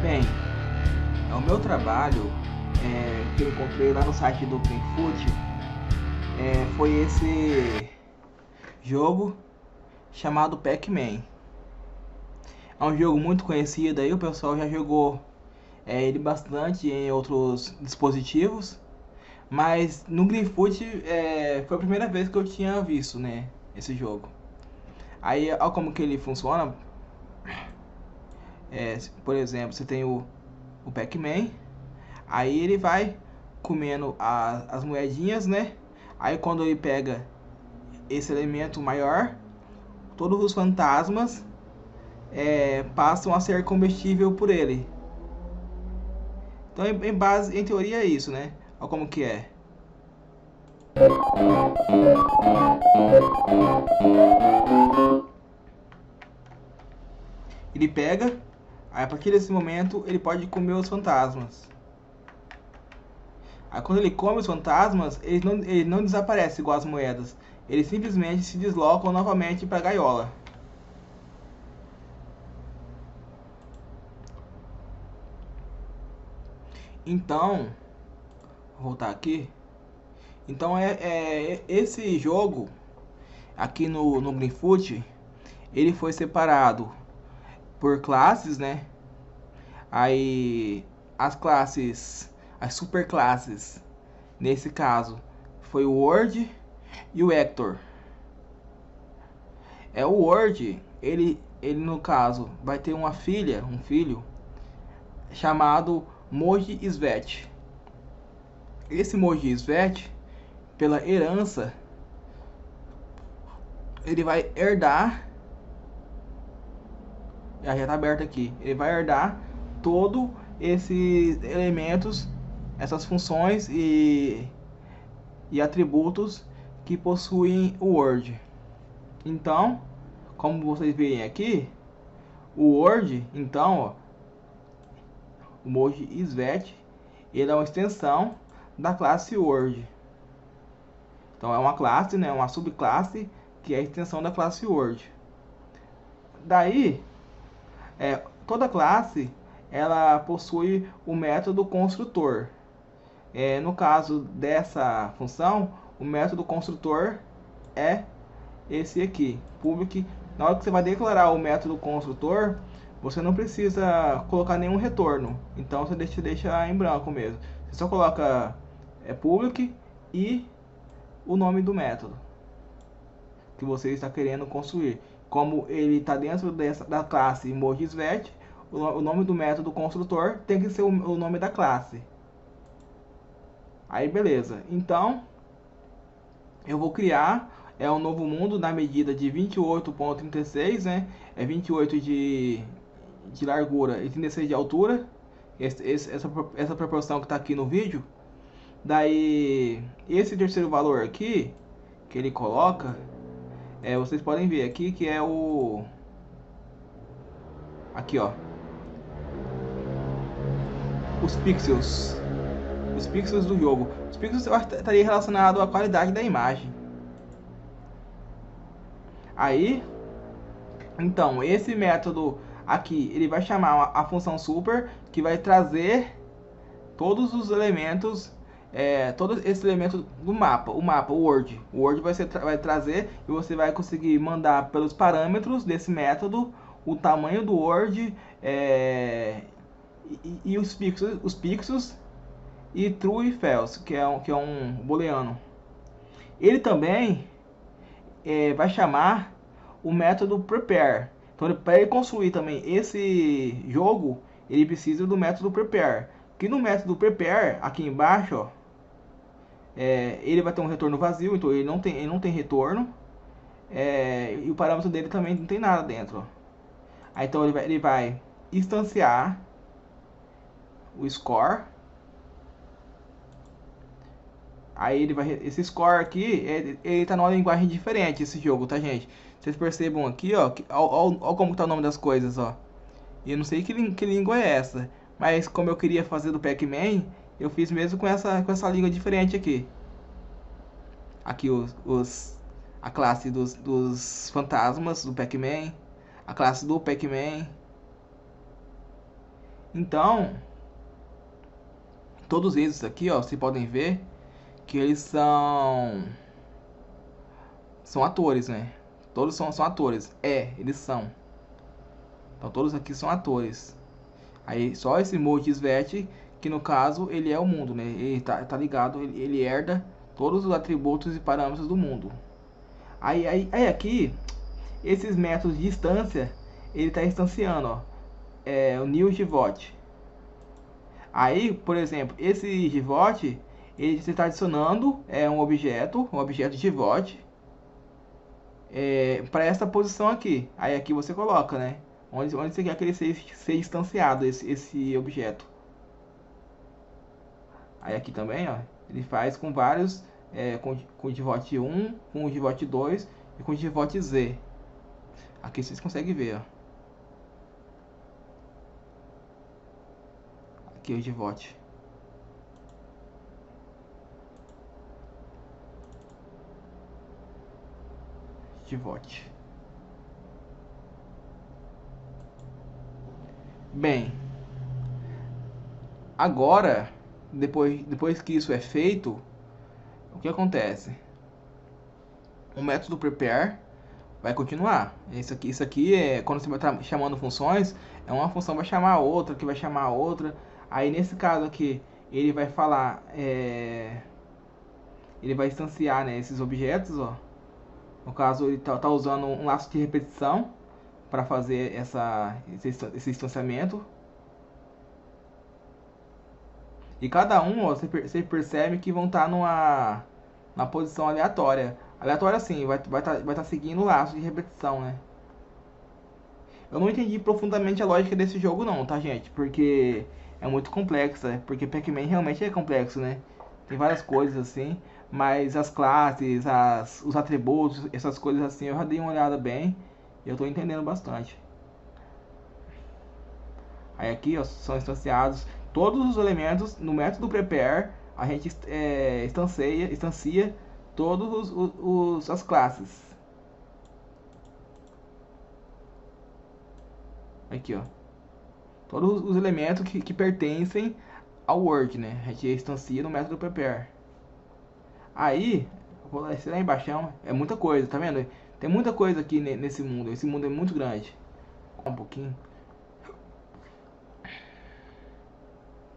Bem, o meu trabalho que eu encontrei lá no site do Greenfoot foi esse jogo chamado Pac-Man. É um jogo muito conhecido aí, o pessoal já jogou ele bastante em outros dispositivos, mas no Greenfoot foi a primeira vez que eu tinha visto, né, esse jogo. Aí, olha como que ele funciona. Por exemplo, você tem o Pac-Man. Aí ele vai comendo as moedinhas, né? Aí quando ele pega esse elemento maior, todos os fantasmas passam a ser comestível por ele. Então, em base, em teoria é isso, né? Olha como que é. Ele pega, aí a partir desse momento ele pode comer os fantasmas. Aí quando ele come os fantasmas, ele não desaparece igual as moedas. Eles simplesmente se deslocam novamente para a gaiola. Então, vou voltar aqui. Então esse jogo aqui no Greenfoot, ele foi separado por classes, né? Aí as super classes, nesse caso, foi o Word e o Hector. O Word, ele no caso vai ter uma filha, um filho chamado Moji Svet. Esse Moji Svet, pela herança, ele vai herdar, já está aberto aqui, ele vai herdar todos esses elementos, essas funções e atributos que possuem o Word. Então, como vocês veem aqui, o Word, então, ó, o Moji Svet, ele é uma extensão da classe Word. Então é uma classe, né, uma subclasse que é a extensão da classe Word. Daí, toda classe ela possui o método construtor. No caso dessa função, o método construtor é esse aqui, public. Na hora que você vai declarar o método construtor, você não precisa colocar nenhum retorno. Então você deixa em branco mesmo. Você só coloca public e o nome do método que você está querendo construir. Como ele está dentro da classe Mojisvet, o nome do método construtor tem que ser o nome da classe. Aí beleza. Então eu vou criar um novo mundo na medida de 28,36, né? 28 de largura e 36 de altura. Essa proporção que está aqui no vídeo. Daí esse terceiro valor aqui que ele coloca, vocês podem ver aqui que é aqui, ó, os pixels do jogo. Os pixels estaria relacionado à qualidade da imagem. Aí, então, esse método aqui, ele vai chamar a função super, que vai trazer todos os elementos, todos esses elementos do mapa, o Word. O Word vai trazer e você vai conseguir mandar pelos parâmetros desse método o tamanho do Word e os pixels e true e false, que é um booleano. Ele também vai chamar o método prepare. Então, para ele construir também esse jogo, ele precisa do método prepare. Que no método prepare, aqui embaixo, ó, ele vai ter um retorno vazio, então ele não tem retorno. E o parâmetro dele também não tem nada dentro. Ó. Aí, então ele vai instanciar o score. Aí ele vai. Esse score aqui, ele tá numa linguagem diferente, esse jogo, tá, gente? Vocês percebam aqui, ó, ó como tá o nome das coisas, ó. E eu não sei que língua é essa, mas como eu queria fazer do Pac-Man, eu fiz mesmo com essa língua diferente aqui. Aqui a classe dos fantasmas do Pac-Man, a classe do Pac-Man. Então, todos esses aqui, ó, vocês podem ver que eles são atores, né? Todos são atores. Eles são. Então todos aqui são atores. Aí só esse Multisvet, que no caso ele é o mundo, né? Ele tá ligado, ele herda todos os atributos e parâmetros do mundo. Aí aqui, esses métodos de instância, ele está instanciando, ó, o new Givot. Aí, por exemplo, esse Givot, ele está adicionando um objeto Givot, para essa posição aqui. Aí aqui você coloca, né? Onde você quer que ele seja instanciado, esse objeto. Aí aqui também, ó, ele faz com vários, com o Givot 1, com o Givot 2 e com o Givot Z. Aqui vocês conseguem ver, ó. Aqui o Givot. Givot. Bem, agora, depois que isso é feito, o que acontece? O método prepare vai continuar. Isso aqui é quando você vai estar chamando funções, uma função vai chamar a outra, que vai chamar a outra. Aí nesse caso aqui, ele vai falar, ele vai instanciar, né, esses objetos, ó. No caso, ele tá usando um laço de repetição para fazer esse instanciamento. E cada um, ó, você percebe que vão estar na posição aleatória. Aleatória sim, vai tá seguindo o laço de repetição, né? Eu não entendi profundamente a lógica desse jogo não, tá, gente? Porque é muito complexa, porque Pac-Man realmente é complexo, né? Tem várias coisas assim, mas as classes, os atributos, essas coisas assim, eu já dei uma olhada bem e eu tô entendendo bastante. Aí aqui, ó, são instanciados todos os elementos no método prepare, a gente instancia todos as classes. Aqui, ó. Todos os elementos que pertencem ao Word, né? A gente instancia no método prepare. Aí, vou descer lá embaixo, é muita coisa, tá vendo? Tem muita coisa aqui nesse mundo. Esse mundo é muito grande. Um pouquinho.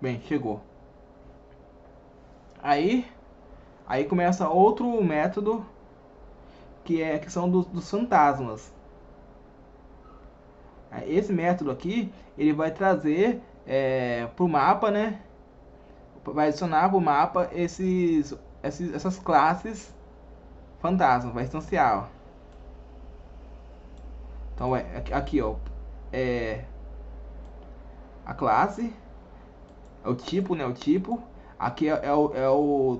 Bem, chegou. Aí começa outro método que é a questão dos fantasmas. Esse método aqui, ele vai trazer para o mapa, né? Vai adicionar para o mapa essas classes fantasmas, vai instanciar, ó. Então aqui, ó, é a classe, é o tipo, né? O tipo. Aqui é o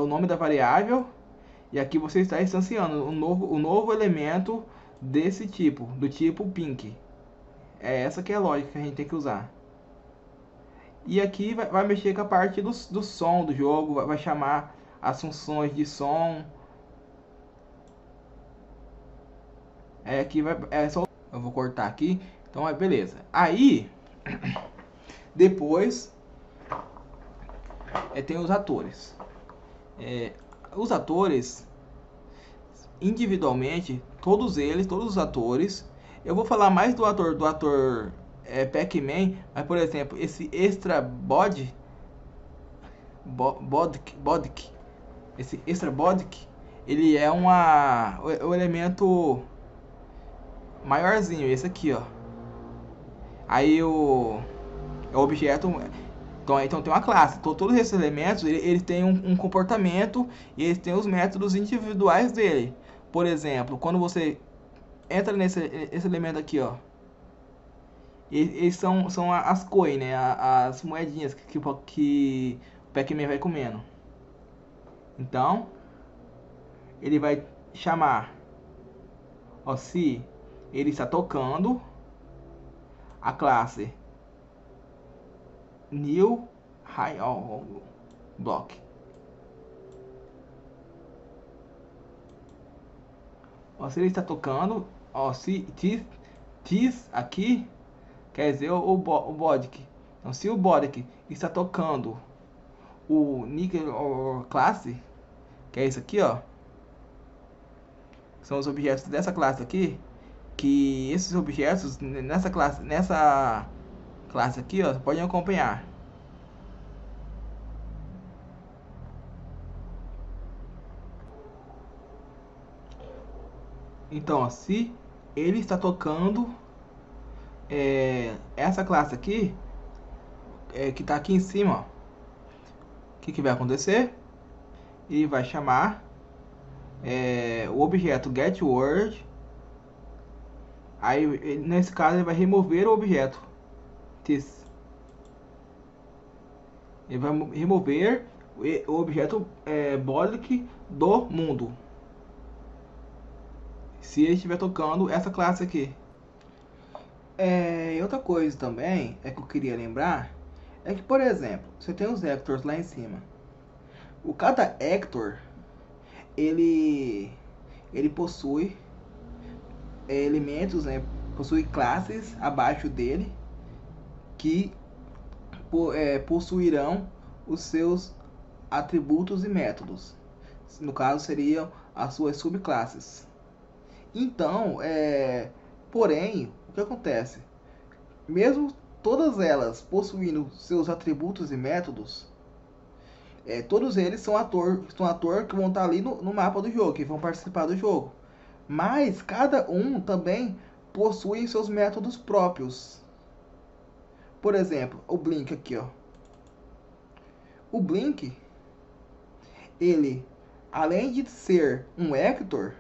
nome da variável. E aqui você está instanciando o novo elemento desse tipo, do tipo pink. É essa que é a lógica que a gente tem que usar. E aqui vai mexer com a parte do som do jogo, vai chamar as funções de som. Aqui eu vou cortar aqui. Então beleza. Aí depois tem os atores. Os atores individualmente, todos os atores. Eu vou falar mais do ator Pac-Man, mas por exemplo, esse extra body, esse extra body, ele é o elemento maiorzinho, esse aqui, ó. Aí o objeto, então tem uma classe. Todos esses elementos, ele tem um comportamento e eles têm os métodos individuais dele. Por exemplo, quando você entra esse elemento aqui, ó, eles são as coins, né? As moedinhas que o Pac-Man vai comendo. Então, ele vai chamar, ó, se ele está tocando a classe new high block. Ó, se ele está tocando, ó, se this aqui quer dizer o bodic. Então, se o body está tocando o nickel or classe, que é isso aqui, ó, são os objetos dessa classe aqui, que esses objetos nessa classe aqui, ó, podem acompanhar. Então, ó, se ele está tocando essa classe aqui, que está aqui em cima, ó, o que vai acontecer? Ele vai chamar o objeto getWord. Aí, nesse caso, ele vai remover o objeto this. Ele vai remover o objeto body do mundo, se ele estiver tocando essa classe aqui. E outra coisa também que eu queria lembrar é que, por exemplo, você tem os vectors lá em cima. Cada vector ele possui elementos, né? Possui classes abaixo dele que possuirão os seus atributos e métodos. No caso, seriam as suas subclasses. Então, porém, o que acontece? Mesmo todas elas possuindo seus atributos e métodos, todos eles são ator que vão estar ali no mapa do jogo, que vão participar do jogo. Mas cada um também possui seus métodos próprios. Por exemplo, o Blink aqui, ó. O Blink, ele, além de ser um vector,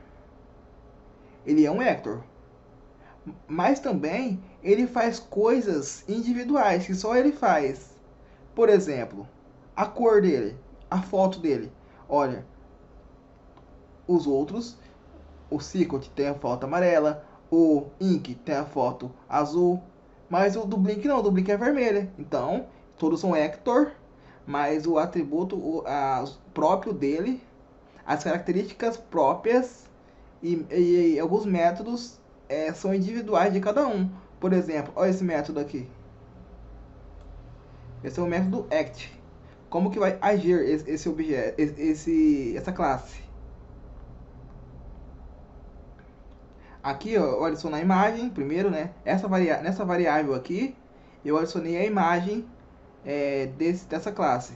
ele é um vector. Mas também ele faz coisas individuais que só ele faz. Por exemplo, a cor dele, a foto dele. Olha, os outros, o Secret tem a foto amarela, o Ink tem a foto azul, mas o do Blink não, o do Blink é vermelha. Então, todos são vector, mas o atributo próprio dele, as características próprias e alguns métodos são individuais de cada um. Por exemplo, olha esse método aqui. Esse é o método act. Como que vai agir esse objeto, essa classe? Aqui eu adiciono a imagem primeiro, né? Nessa variável aqui eu adicionei a imagem dessa classe.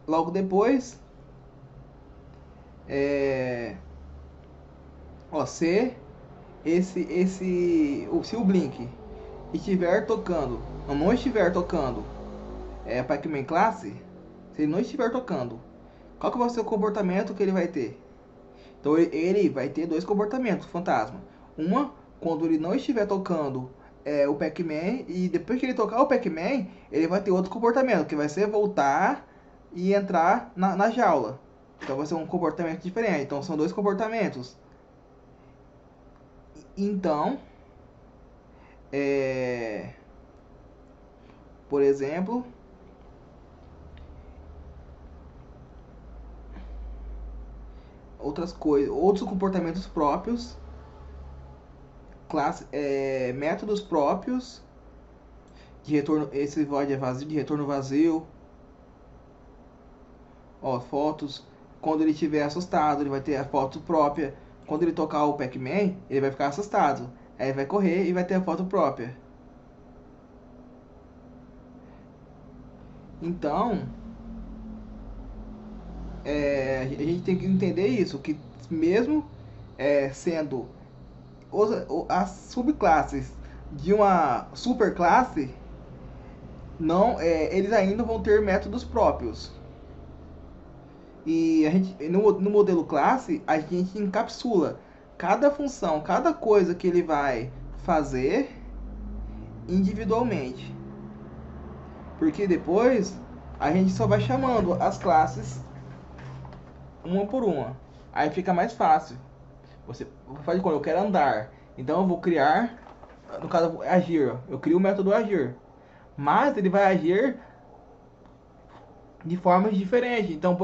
Logo depois, se o Blink estiver tocando, ou não estiver tocando Pac-Man classe, se ele não estiver tocando, qual que vai ser o comportamento que ele vai ter? Então ele vai ter dois comportamentos fantasma. Uma, quando ele não estiver tocando o Pac-Man, e depois que ele tocar o Pac-Man, ele vai ter outro comportamento, que vai ser voltar e entrar na jaula. Então vai ser um comportamento diferente. Então são dois comportamentos. Então, por exemplo, outros comportamentos próprios, métodos próprios de retorno, esse void é vazio, de retorno vazio. Ó, fotos, quando ele estiver assustado, ele vai ter a foto própria. Quando ele tocar o Pac-Man, ele vai ficar assustado. Aí vai correr e vai ter a foto própria. Então, a gente tem que entender isso, que mesmo sendo as subclasses de uma superclasse, não, eles ainda vão ter métodos próprios. E a gente, no modelo classe, a gente encapsula cada função, cada coisa que ele vai fazer individualmente. Porque depois a gente só vai chamando as classes uma por uma. Aí fica mais fácil. Você faz quando eu quero andar, então eu vou criar, no caso agir, eu crio o método agir. Mas ele vai agir de formas diferentes. Então,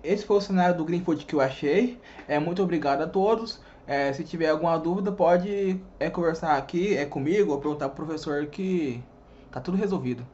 esse foi o cenário do Greenfoot que eu achei. Muito obrigado a todos. Se tiver alguma dúvida, pode conversar aqui comigo ou perguntar pro professor que tá tudo resolvido.